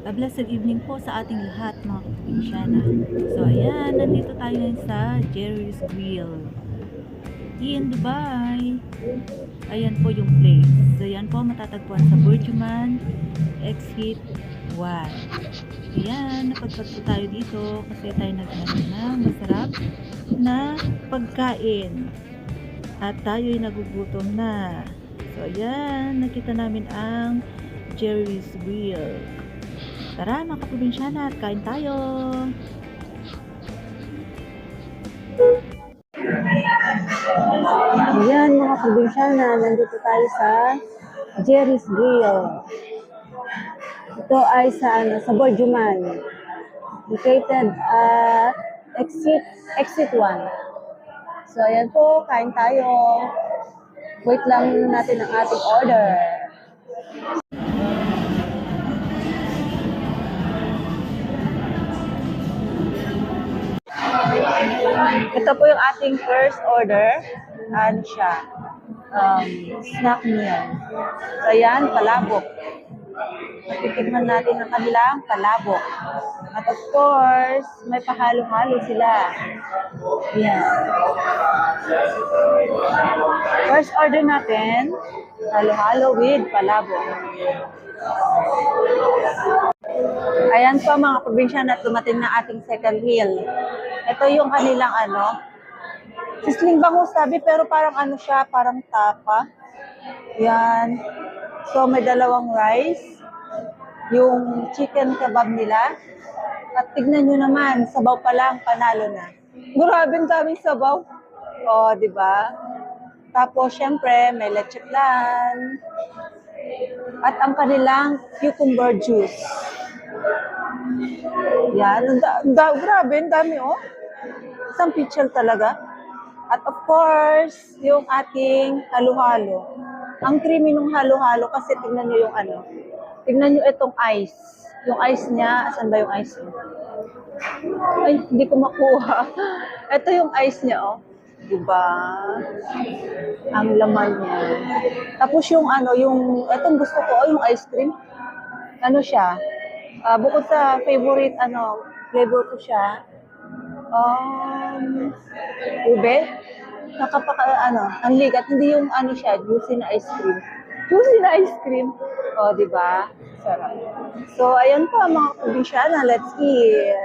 Blessed evening po sa ating lahat mga kaprobinsyana. So ayan, nandito tayo ngayon sa Jerry's Grill in Dubai. Ayan po yung place. So ayan po, matatagpuan sa Burjuman Exit 1. Ayan, napadpad po tayo dito kasi tayo naghanap ng masarap na pagkain. At tayo'y nagugutom na. So ayan, nakita namin ang Jerry's Grill. Tara mga kaprobinsyana at kain tayo! Ayan mga kaprobinsyana, nandito tayo sa Jerry's Grill. Ito ay sa Burjuman. Located at exit 1. So ayan po, kain tayo. Wait lang natin ang ating order. Ito po yung ating first order. Ano siya? Snack meal. So, ayan, palabok. Titignan natin ang kanilang palabok. At of course, may pahalo-halo sila. Ayan. First order natin, halo-halo with palabok. Ayan po mga probinsya na dumating na ating second meal. Ito yung kanilang sisling bangus sabi, pero parang siya, parang tapa. Yan. So may dalawang rice, yung chicken kebab nila. At tignan nyo naman, sabaw pa lang, panalo na. Grabe ang daming sabaw. O, di ba? Tapos, syempre, may leche flan. At ang kanilang cucumber juice. Yan. Grabe, ang dami, oh. Isang picture talaga. At of course, yung ating halo-halo. Ang creamy ng halo-halo kasi tingnan nyo yung tingnan nyo itong ice. Yung ice niya, asan ba yung ice niya? Ay, hindi ko makuha. Ito yung ice niya, oh. Diba? Ang laman niya. Tapos yung itong gusto ko, yung ice cream. Ano siya? Bukod sa favorite, flavor ko siya. Ube. Ang ligat. Hindi yung siya, juicy na ice cream. Juicy na ice cream. O, di ba? Sarap. So, ayan po mga probinsyana. Let's eat.